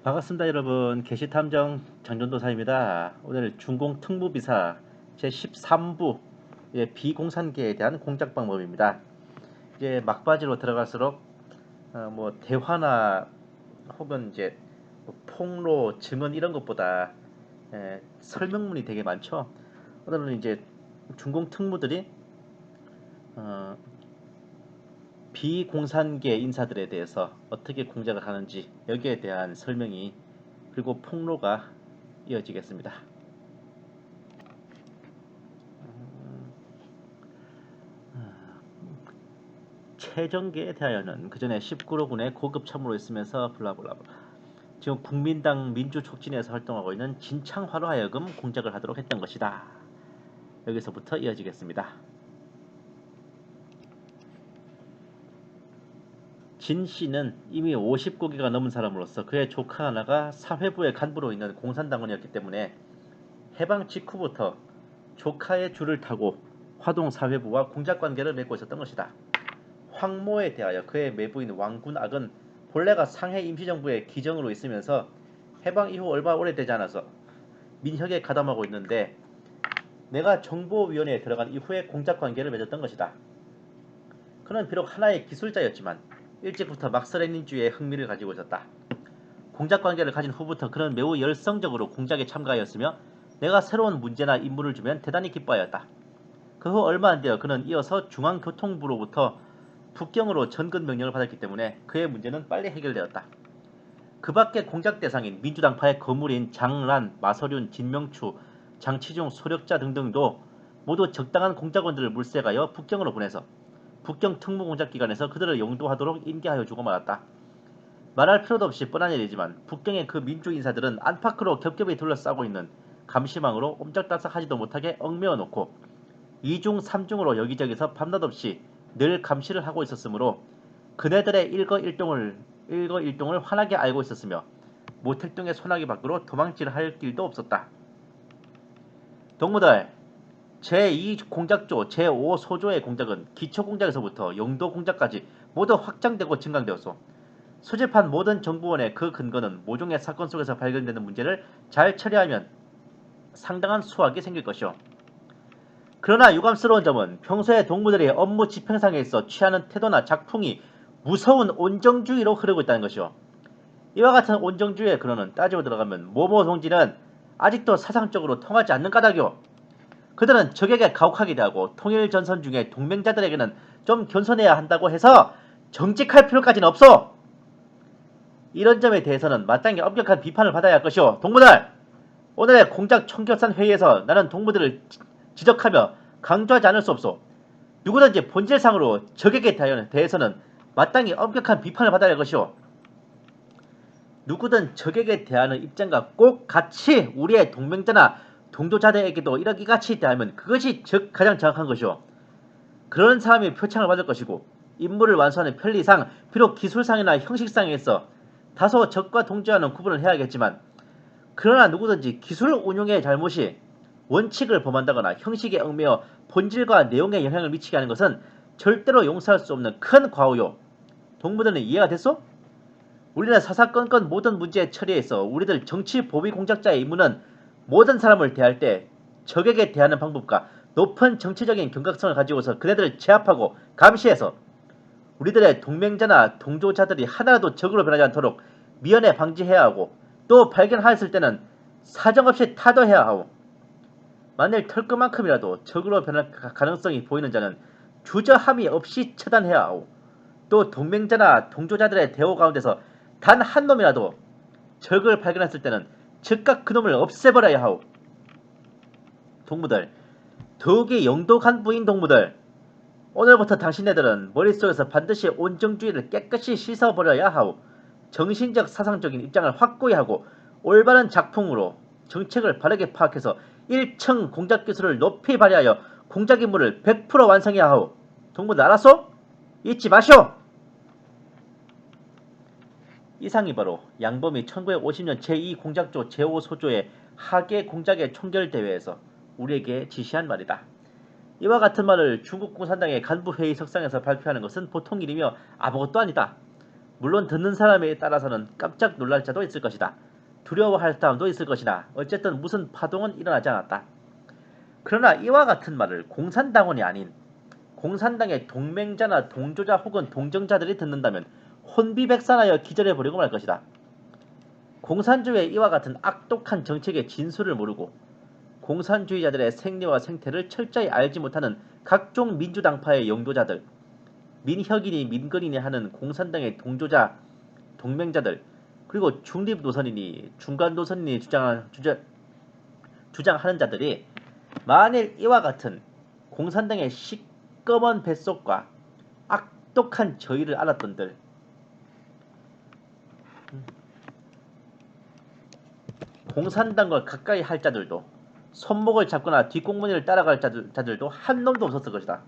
반갑습니다 여러분. 개시탐정 장전도사입니다. 오늘 중공특무비사 제13부 비공산계에 대한 공작 방법입니다. 이제 막바지로 들어갈수록 뭐 대화나 혹은 이제 뭐 폭로, 증언 이런 것보다 설명문이 되게 많죠. 오늘은 이제 중공특무들이 어, 비공산계 인사들에 대해서 어떻게 공작을 하는지 여기에 대한 설명이 그리고 폭로가 이어지겠습니다. 최정계에 대하여는 그전에 19로군의 고급 참모로 있으면서 블라블라블라 지금 국민당 민주촉진에서 활동하고 있는 진창화로 하여금 공작을 하도록 했던 것이다. 여기서부터 이어지겠습니다. 진 씨는 이미 50고기가 넘은 사람으로서 그의 조카 하나가 사회부의 간부로 있는 공산당원이었기 때문에 해방 직후부터 조카의 줄을 타고 화동 사회부와 공작관계를 맺고 있었던 것이다. 황모에 대하여 그의 매부인 왕군악은 본래가 상해 임시정부의 기정으로 있으면서 해방 이후 얼마 오래되지 않아서 민혁에 가담하고 있는데 내가 정보위원회에 들어간 이후에 공작관계를 맺었던 것이다. 그는 비록 하나의 기술자였지만 일찍부터 막스레닌주의에 흥미를 가지고 있었다. 공작관계를 가진 후부터 그는 매우 열성적으로 공작에 참가하였으며 내가 새로운 문제나 임무를 주면 대단히 기뻐하였다. 그 후 얼마 안 되어 그는 이어서 중앙교통부로부터 북경으로 전근 명령을 받았기 때문에 그의 문제는 빨리 해결되었다. 그 밖에 공작 대상인 민주당파의 거물인 장란, 마서륜, 진명추, 장치중, 소력자 등등도 모두 적당한 공작원들을 물색하여 북경으로 보내서 북경 특무공작기관에서 그들을 용도하도록 임계하여 주고 말았다. 말할 필요도 없이 뻔한 일이지만 북경의 그 민주 인사들은 안팎으로 겹겹이 둘러싸고 있는 감시망으로 옴짝달싹하지도 못하게 얽매어 놓고 2중 3중으로 여기저기서 밤낮 없이 늘 감시를 하고 있었으므로 그네들의 일거일동을 환하게 알고 있었으며 모택동의 소나기 밖으로 도망질할 길도 없었다. 동무들, 제2공작조, 제5소조의 공작은 기초공작에서부터 영도공작까지 모두 확장되고 증강되었소. 수집한 모든 정보원의 그 근거는 모종의 사건 속에서 발견되는 문제를 잘 처리하면 상당한 수확이 생길 것이오. 그러나 유감스러운 점은 평소에 동무들이 업무 집행상에 있어 취하는 태도나 작풍이 무서운 온정주의로 흐르고 있다는 것이오. 이와 같은 온정주의의 근원은 따지고 들어가면 모모 동지는 아직도 사상적으로 통하지 않는 까닭이오. 그들은 적에게 가혹하게 대하고 통일전선 중에 동맹자들에게는 좀 겸손해야 한다고 해서 정직할 필요까지는 없어. 이런 점에 대해서는 마땅히 엄격한 비판을 받아야 할 것이오. 동무들! 오늘의 공작 총결산 회의에서 나는 동무들을 지적하며 강조하지 않을 수 없소. 누구든지 본질상으로 적에게 대해서는 마땅히 엄격한 비판을 받아야 할 것이오. 누구든 적에게 대하는 입장과 꼭 같이 우리의 동맹자나 동조자들에게도 이렇게 같이 대하면 그것이 가장 정확한 것이오. 그런 사람이 표창을 받을 것이고 임무를 완수하는 편리상 비록 기술상이나 형식상에서 다소 적과 동조하는 구분을 해야겠지만 그러나 누구든지 기술 운용의 잘못이 원칙을 범한다거나 형식에 얽매여 본질과 내용에 영향을 미치게 하는 것은 절대로 용서할 수 없는 큰 과오요. 동무들은 이해가 됐소? 우리는 사사건건 모든 문제 처리에 있어 우리들 정치 보위 공작자의 임무는 모든 사람을 대할 때 적에게 대하는 방법과 높은 정치적인 경각성을 가지고서 그네들을 제압하고 감시해서 우리들의 동맹자나 동조자들이 하나라도 적으로 변하지 않도록 미연에 방지해야 하고 또 발견하였을 때는 사정없이 타도해야 하오. 만일 털끝만큼이라도 적으로 변할 가능성이 보이는 자는 주저함이 없이 처단해야 하오. 또 동맹자나 동조자들의 대호 가운데서 단 한 놈이라도 적을 발견했을 때는 즉각 그놈을 없애버려야 하오. 동무들, 더욱이 영도 간부인 동무들, 오늘부터 당신네들은 머릿속에서 반드시 온정주의를 깨끗이 씻어버려야 하오. 정신적 사상적인 입장을 확고히 하고 올바른 작품으로 정책을 바르게 파악해서 1층 공작기술을 높이 발휘하여 공작 임무를 100% 완성해야 하오. 동무들 알았소? 잊지 마시오. 이상이 바로 양범이 1950년 제2공작조 제5소조의 하계 공작의 총결대회에서 우리에게 지시한 말이다. 이와 같은 말을 중국 공산당의 간부회의 석상에서 발표하는 것은 보통 일이며 아무것도 아니다. 물론 듣는 사람에 따라서는 깜짝 놀랄 자도 있을 것이다. 두려워할 사람도 있을 것이나 어쨌든 무슨 파동은 일어나지 않았다. 그러나 이와 같은 말을 공산당원이 아닌 공산당의 동맹자나 동조자 혹은 동정자들이 듣는다면 혼비백산하여 기절해버리고 말 것이다. 공산주의의 이와 같은 악독한 정책의 진수를 모르고 공산주의자들의 생리와 생태를 철저히 알지 못하는 각종 민주당파의 영도자들, 민혁이니 민건이니 하는 공산당의 동조자, 동맹자들, 그리고 중립노선이니 중간노선이니 주장하는 자들이 만일 이와 같은 공산당의 시꺼먼 뱃속과 악독한 저희를 알았던들 공산당과 가까이 할 자들도 손목을 잡거나 뒷공무니를 따라갈 자들도 한 놈도 없었을 것이다.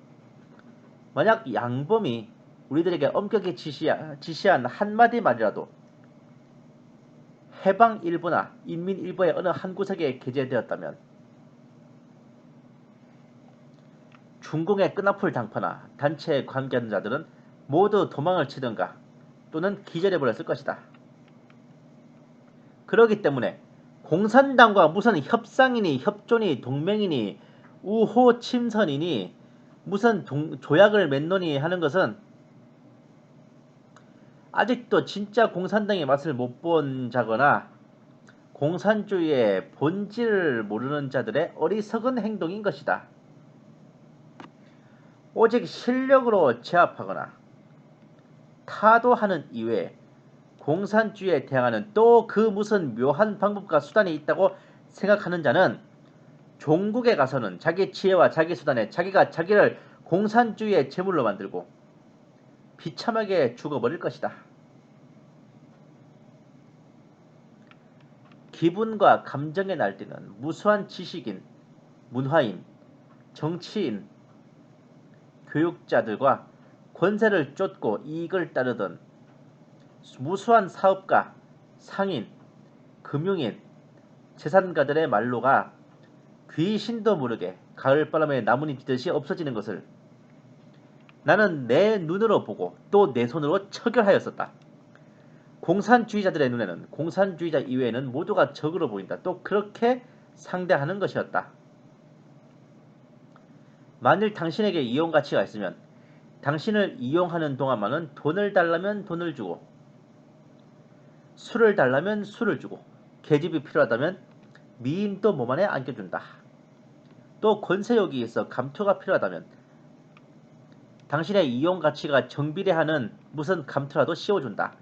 만약 양범이 우리들에게 엄격히 지시한 한마디 말이라도 해방일보나 인민일보의 어느 한 구석에 게재되었다면 중공의 끈앞을 당파나 단체에 관계하는 자들은 모두 도망을 치든가 또는 기절해버렸을 것이다. 그러기 때문에 공산당과 무슨 협상이니 협조니 동맹이니 우호 침선이니 무슨 조약을 맺노니 하는 것은 아직도 진짜 공산당의 맛을 못 본 자거나 공산주의의 본질을 모르는 자들의 어리석은 행동인 것이다. 오직 실력으로 제압하거나 타도하는 이외에 공산주의에 대항하는 또 그 무슨 묘한 방법과 수단이 있다고 생각하는 자는 종국에 가서는 자기 지혜와 자기 수단에 자기가 자기를 공산주의의 제물로 만들고 비참하게 죽어버릴 것이다. 기분과 감정에 날뛰는 무수한 지식인, 문화인, 정치인, 교육자들과 권세를 쫓고 이익을 따르던 무수한 사업가, 상인, 금융인, 재산가들의 말로가 귀신도 모르게 가을바람에 나뭇잎 지듯이 없어지는 것을 나는 내 눈으로 보고 또 내 손으로 처결하였었다. 공산주의자들의 눈에는 공산주의자 이외에는 모두가 적으로 보인다. 또 그렇게 상대하는 것이었다. 만일 당신에게 이용 가치가 있으면 당신을 이용하는 동안만은 돈을 달라면 돈을 주고 술을 달라면 술을 주고 계집이 필요하다면 미인도 몸 안에 안겨준다. 또 권세욕이 있어 감투가 필요하다면 당신의 이용 가치가 정비례하는 무슨 감투라도 씌워준다.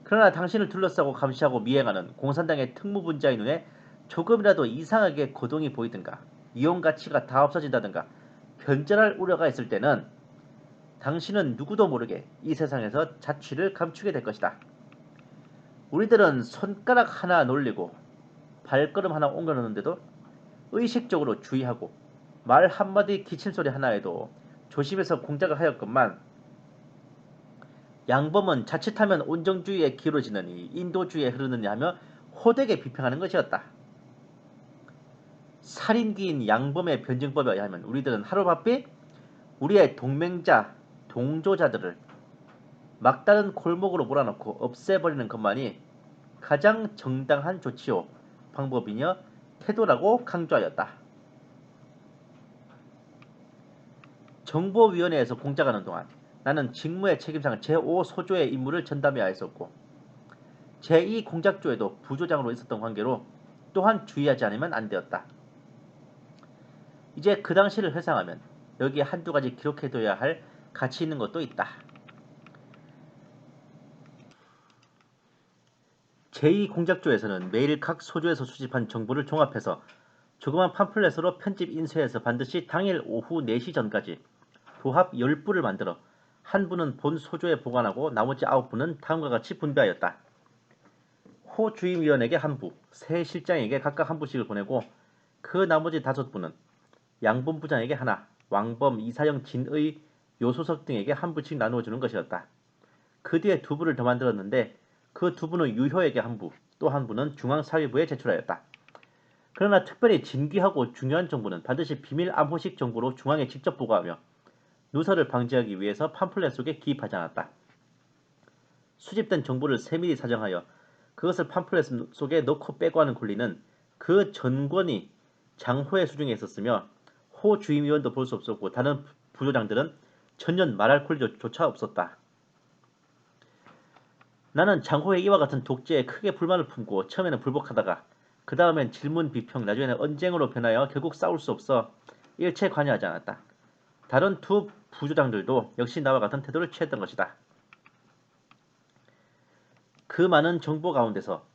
그러나 당신을 둘러싸고 감시하고 미행하는 공산당의 특무분자의 눈에 조금이라도 이상하게 거동이 보이든가 이용 가치가 다 없어진다든가 변절할 우려가 있을 때는 당신은 누구도 모르게 이 세상에서 자취를 감추게 될 것이다. 우리들은 손가락 하나 놀리고 발걸음 하나 옮겨놓는데도 의식적으로 주의하고 말 한마디 기침소리 하나에도 조심해서 공작을 하였건만 양범은 자칫하면 온정주의에 기울어지느니 인도주의에 흐르느냐 하며 호되게 비평하는 것이었다. 살인귀인 양범의 변증법에 의하면 우리들은 하루바삐 우리의 동맹자, 동조자들을 막다른 골목으로 몰아넣고 없애버리는 것만이 가장 정당한 조치요 방법이며 태도라고 강조하였다. 정보위원회에서 공작하는 동안 나는 직무의 책임상 제5소조의 임무를 전담해야 했었고 제2공작조에도 부조장으로 있었던 관계로 또한 주의하지 않으면 안 되었다. 이제 그 당시를 회상하면 여기에 한두 가지 기록해둬야 할 가치 있는 것도 있다. 제2공작조에서는 매일 각 소조에서 수집한 정보를 종합해서 조그만 팜플렛으로 편집 인쇄해서 반드시 당일 오후 4시 전까지 도합 10부를 만들어 한 부는 본 소조에 보관하고 나머지 9부는 다음과 같이 분배하였다. 호 주임위원에게 한 부, 새 실장에게 각각 한 부씩을 보내고 그 나머지 5부는 양본 부장에게 하나, 왕범, 이사영, 진의, 요소석 등에게 한 부씩 나누어주는 것이었다. 그 뒤에 2부를 더 만들었는데 그 2부는 유효에게 한 부, 또 한 부는 중앙사회부에 제출하였다. 그러나 특별히 진귀하고 중요한 정보는 반드시 비밀 암호식 정보로 중앙에 직접 보고하며 누설을 방지하기 위해서 팜플렛 속에 기입하지 않았다. 수집된 정보를 세밀히 사정하여 그것을 팜플렛 속에 넣고 빼고 하는 권리는 그 전권이 장호의 수중에 있었으며 호 주임위원도 볼 수 없었고 다른 부조장들은 전혀 말할 권리조차 없었다. 나는 장호의 이와 같은 독재에 크게 불만을 품고 처음에는 불복하다가 그 다음엔 질문 비평 나중에는 언쟁으로 변하여 결국 싸울 수 없어 일체 관여하지 않았다. 다른 두 부조장들도 역시 나와 같은 태도를 취했던 것이다. 그 많은 정보 가운데서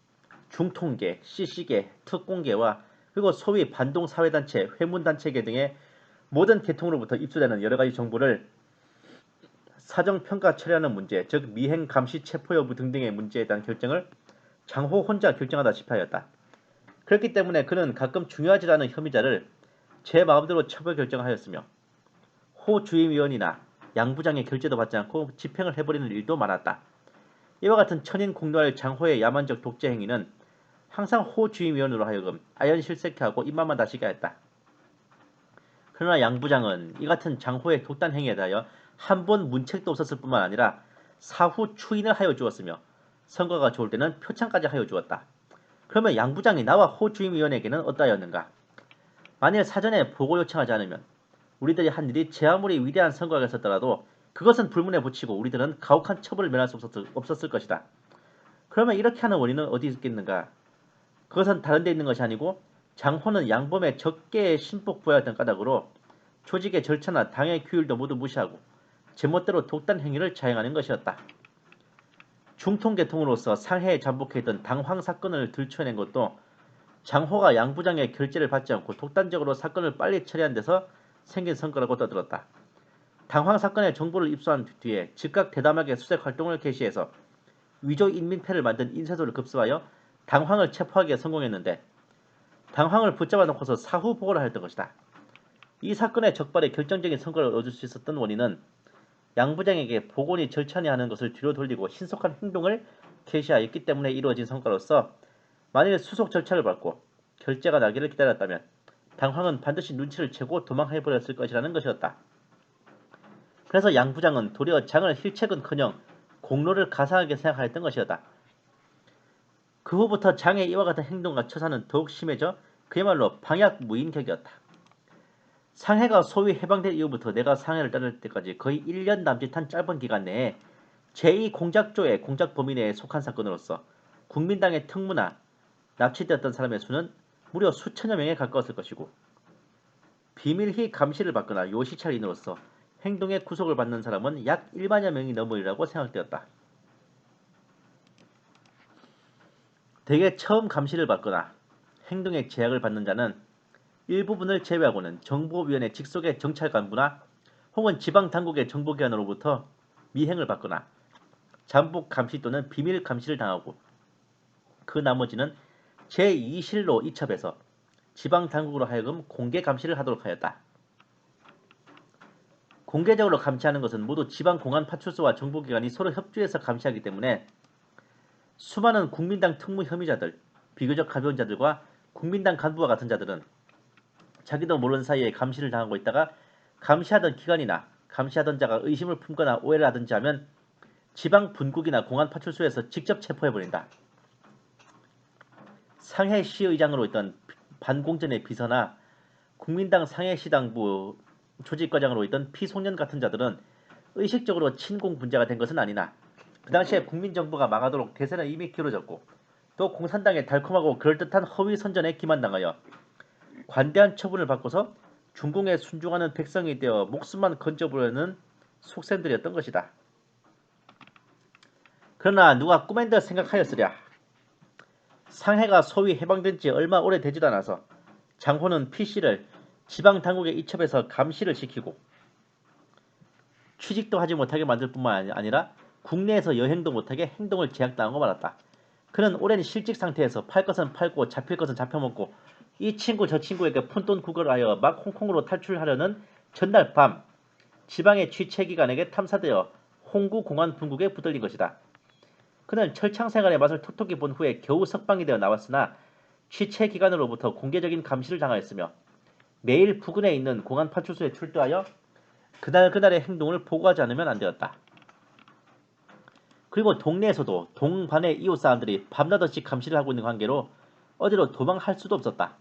중통계, CC계, 특공계와 그리고 소위 반동사회단체, 회문단체계 등의 모든 계통으로부터 입수되는 여러가지 정보를 사정평가 처리하는 문제, 즉 미행 감시 체포 여부 등등의 문제에 대한 결정을 장호 혼자 결정하다시피 하였다. 그렇기 때문에 그는 가끔 중요하지 않은 혐의자를 제 마음대로 처벌 결정하였으며 호 주임위원이나 양 부장의 결재도 받지 않고 집행을 해버리는 일도 많았다. 이와 같은 천인 공노할 장호의 야만적 독재 행위는 항상 호 주임위원으로 하여금 아연실색케 하고 입맛만 다시게 했다. 그러나 양 부장은 이 같은 장호의 독단 행위에 대하여 한 번 문책도 없었을 뿐만 아니라 사후 추인을 하여 주었으며 성과가 좋을 때는 표창까지 하여 주었다. 그러면 양 부장이 나와 호 주임위원에게는 어떠하였는가? 만일 사전에 보고 요청하지 않으면 우리들이 한 일이 제 아무리 위대한 성과가 있었더라도 그것은 불문에 붙이고 우리들은 가혹한 처벌을 면할 수 없었을 것이다. 그러면 이렇게 하는 원인은 어디 있겠는가? 그것은 다른 데 있는 것이 아니고 장호는 양범의 적개에 신복 부하였던 까닭으로 조직의 절차나 당의 규율도 모두 무시하고 제멋대로 독단 행위를 자행하는 것이었다. 중통계통으로서 상해에 잠복해 있던 당황 사건을 들춰낸 것도 장호가 양 부장의 결재를 받지 않고 독단적으로 사건을 빨리 처리한 데서 생긴 성과라고 떠들었다. 당황 사건의 정보를 입수한 뒤에 즉각 대담하게 수색 활동을 개시해서 위조 인민패를 만든 인쇄소를 급습하여 당황을 체포하기에 성공했는데 당황을 붙잡아 놓고서 사후 보고를 하였던 것이다. 이 사건의 적발에 결정적인 성과를 얻을 수 있었던 원인은 양 부장에게 복원이 절찬히 하는 것을 뒤로 돌리고 신속한 행동을 개시하였기 때문에 이루어진 성과로서 만일 수속 절차를 밟고 결재가 나기를 기다렸다면 당황은 반드시 눈치를 채고 도망해버렸을 것이라는 것이었다. 그래서 양 부장은 도리어 장을 힐책은커녕 공로를 가상하게 생각하였던 것이었다. 그 후부터 장의 이와 같은 행동과 처사는 더욱 심해져 그야말로 방약무인격이었다. 상해가 소위 해방된 이후부터 내가 상해를 떠날 때까지 거의 1년 남짓한 짧은 기간 내에 제2공작조의 공작 범위 내에 속한 사건으로서 국민당의 특무나 납치되었던 사람의 수는 무려 수천여 명에 가까웠을 것이고 비밀히 감시를 받거나 요시찰인으로서 행동의 구속을 받는 사람은 약 1만여 명이 넘으리라고 생각되었다. 대개 처음 감시를 받거나 행동의 제약을 받는 자는 일부분을 제외하고는 정보위원회 직속의 정찰 간부나 혹은 지방당국의 정보기관으로부터 미행을 받거나 잠복 감시 또는 비밀 감시를 당하고 그 나머지는 제2실로 이첩해서 지방당국으로 하여금 공개 감시를 하도록 하였다. 공개적으로 감시하는 것은 모두 지방공안파출소와 정보기관이 서로 협조해서 감시하기 때문에 수많은 국민당 특무 혐의자들, 비교적 가벼운 자들과 국민당 간부와 같은 자들은 자기도 모르는 사이에 감시를 당하고 있다가 감시하던 기관이나 감시하던 자가 의심을 품거나 오해를 하든지 하면 지방 분국이나 공안파출소에서 직접 체포해버린다. 상해시의장으로 있던 반공전의 비서나 국민당 상해시당부 조직과장으로 있던 피송년 같은 자들은 의식적으로 친공분자가 된 것은 아니나 그 당시에 국민정부가 망하도록 대세는 이미 기울어졌고 또 공산당의 달콤하고 그럴듯한 허위 선전에 기만당하여 관대한 처분을 받고서 중공에 순종하는 백성이 되어 목숨만 건져보려는 속셈들이었던 것이다. 그러나 누가 꿈엔 듯 생각하였으랴. 상해가 소위 해방된 지 얼마 오래되지도 않아서 장호는 피씨를 지방당국에 이첩해서 감시를 시키고 취직도 하지 못하게 만들 뿐만 아니라 국내에서 여행도 못하게 행동을 제약당하고 말았다. 그는 오랜 실직 상태에서 팔 것은 팔고 잡힐 것은 잡혀먹고 이 친구 저 친구에게 푼돈 구걸하여 막 홍콩으로 탈출하려는 전날 밤 지방의 취체기관에게 탐사되어 홍구 공안 분국에 붙들린 것이다. 그는 철창생활의 맛을 톡톡히 본 후에 겨우 석방이 되어 나왔으나 취체기관으로부터 공개적인 감시를 당하였으며 매일 부근에 있는 공안파출소에 출두하여 그날그날의 행동을 보고하지 않으면 안 되었다. 그리고 동네에서도 동반의 이웃 사람들이 밤낮없이 감시를 하고 있는 관계로 어디로 도망할 수도 없었다.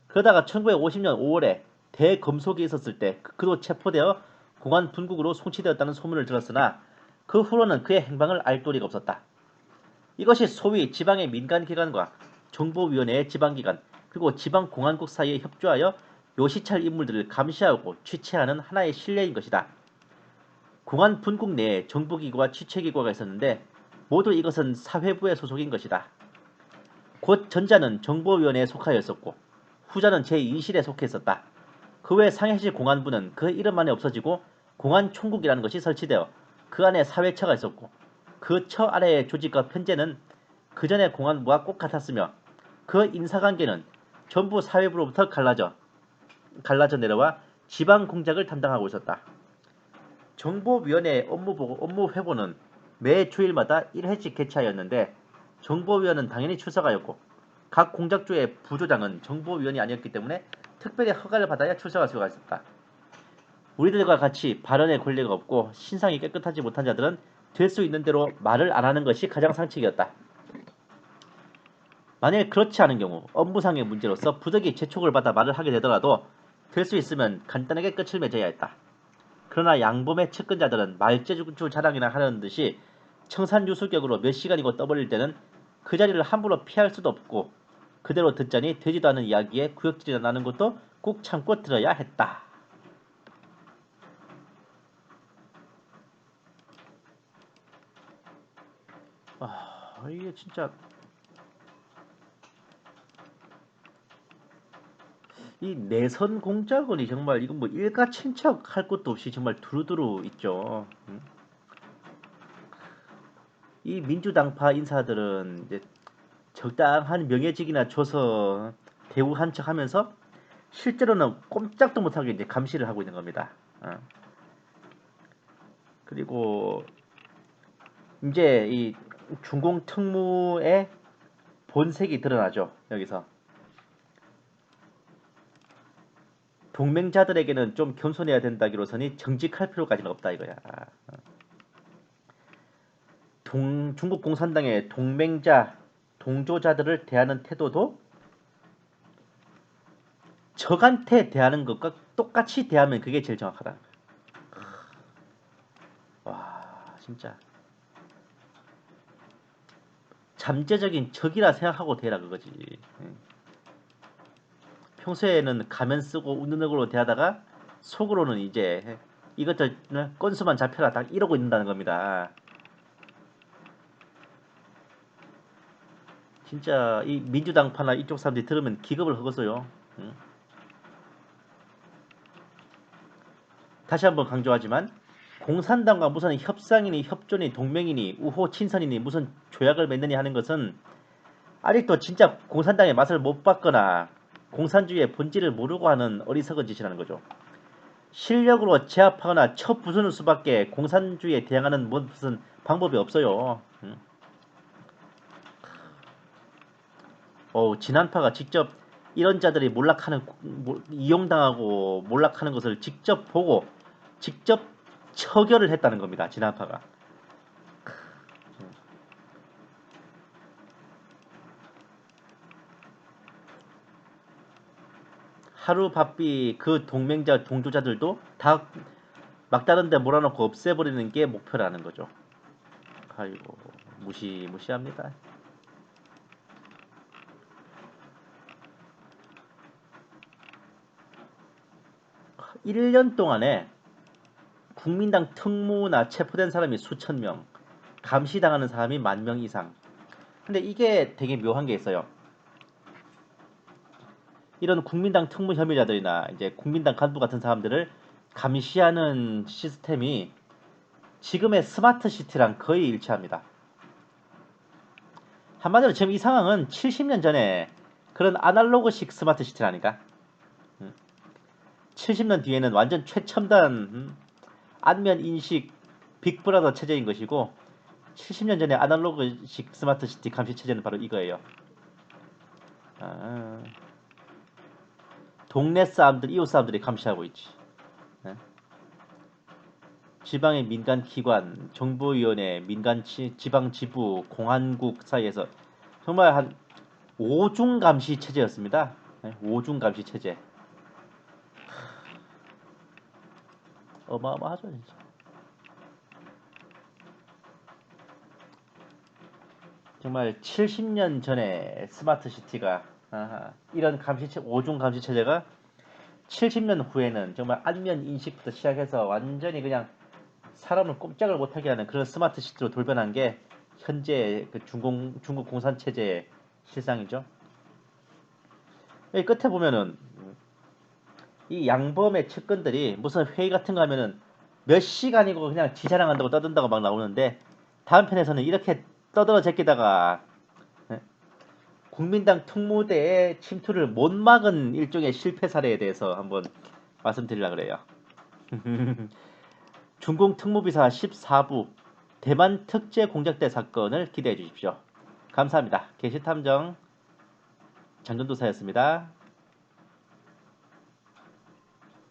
그러다가 1950년 5월에 대검속이 있었을 때 그도 체포되어 공안 분국으로 송치되었다는 소문을 들었으나 그 후로는 그의 행방을 알 도리가 없었다. 이것이 소위 지방의 민간기관과 정보위원회의 지방기관 그리고 지방공안국 사이에 협조하여 요시찰 인물들을 감시하고 취체하는 하나의 신뢰인 것이다. 공안 분국 내에 정보기구와 취체기구가 있었는데 모두 이것은 사회부의 소속인 것이다. 곧 전자는 정보위원회에 속하였었고 후자는 제2실에 속해 있었다. 그 외 상해시 공안부는 그 이름 안에 없어지고 공안총국이라는 것이 설치되어 그 안에 사회처가 있었고 그 처 아래의 조직과 편제는 그 전의 공안부와 꼭 같았으며 그 인사관계는 전부 사회부로부터 갈라져 내려와 지방 공작을 담당하고 있었다. 정보위원회의 업무 회보는 매 주일마다 1회씩 개최하였는데 정보위원은 당연히 출석하였고 각 공작조의 부조장은 정보위원이 아니었기 때문에 특별히 허가를 받아야 출석할 수가 있었다. 우리들과 같이 발언의 권리가 없고 신상이 깨끗하지 못한 자들은 될 수 있는 대로 말을 안 하는 것이 가장 상책이었다. 만일 그렇지 않은 경우 업무상의 문제로서 부득이 재촉을 받아 말을 하게 되더라도 될 수 있으면 간단하게 끝을 맺어야 했다. 그러나 양범의 측근자들은 말재주 자랑이나 하려는 듯이 청산유수격으로 몇 시간이고 떠벌릴 때는 그 자리를 함부로 피할 수도 없고 그대로 듣자니 되지도 않은 이야기에 구역질이 나는 것도 꾹 참고 들어야 했다. 이게 진짜 이 내선 공작원이 정말 이건 뭐 일가친척할 것도 없이 정말 두루두루 있죠. 이 민주당파 인사들은 이제 적당한 명예직이나 줘서 대우한 척하면서 실제로는 꼼짝도 못하게 이제 감시를 하고 있는 겁니다. 그리고 이제 이 중공 특무의 본색이 드러나죠. 여기서 동맹자들에게는 좀 겸손해야 된다기로서니 정직할 필요까지는 없다 이거야. 중국 공산당의 동조자들을 대하는 태도도 적한테 대하는 것과 똑같이 대하면 그게 제일 정확하다. 와, 진짜 잠재적인 적이라 생각하고 대라 그거지. 평소에는 가면 쓰고 웃는 얼굴로 대하다가 속으로는 이제 이것저 건수만 잡혀라 딱 이러고 있는다는 겁니다. 진짜 이 민주당파나 이쪽 사람들이 들으면 기겁을 하겠어요. 다시 한번 강조하지만 공산당과 무슨 협상이니 협조니 동맹이니 우호 친선이니 무슨 조약을 맺느니 하는 것은 아직도 진짜 공산당의 맛을 못 봤거나 공산주의의 본질을 모르고 하는 어리석은 짓이라는 거죠. 실력으로 제압하거나 쳐부수는 수밖에 공산주의에 대항하는 무슨 방법이 없어요. 진한파가 직접 이런 자들이 이용당하고 몰락하는 것을 직접 보고 직접 처결을 했다는 겁니다. 진한파가. 하루 바삐 그 동조자들도 다 막다른 데 몰아넣고 없애버리는 게 목표라는 거죠. 아이고, 무시합니다. 1년 동안에 국민당 특무나 체포된 사람이 수천 명, 감시당하는 사람이 10,000명 이상. 근데 이게 되게 묘한 게 있어요. 이런 국민당 특무 혐의자들이나 이제 국민당 간부 같은 사람들을 감시하는 시스템이 지금의 스마트 시티랑 거의 일치합니다. 한마디로 지금 이 상황은 70년 전에 그런 아날로그식 스마트 시티라니까. 70년 뒤에는 완전 최첨단 안면 인식 빅브라더 체제인 것이고 70년 전에 아날로그식 스마트 시티 감시 체제는 바로 이거예요. 동네 사람들, 이웃 사람들이 감시하고 있지. 지방의 민간 기관, 정보위원회, 민간 지방 지부, 공안국 사이에서 정말 한 오중 감시 체제였습니다. 오중 감시 체제. 어마어마하죠, 진짜. 정말 70년 전에 스마트 시티가 이런 오중 감시 체제가 70년 후에는 정말 안면 인식부터 시작해서 완전히 그냥 사람을 꼼짝을 못하게 하는 그런 스마트 시티로 돌변한 게 현재 그 중국 공산 체제의 실상이죠. 여기 끝에 보면은 이 양범의 측근들이 무슨 회의 같은 거 하면은 몇 시간이고 그냥 지자랑한다고 떠든다고 막 나오는데 다음 편에서는 이렇게 떠들어 제끼다가 국민당 특무대의 침투를 못 막은 일종의 실패 사례에 대해서 한번 말씀드리려고 그래요. 중공 특무비서 14부 대만 특제 공작대 사건을 기대해 주십시오. 감사합니다. 게시탐정 장전도사였습니다.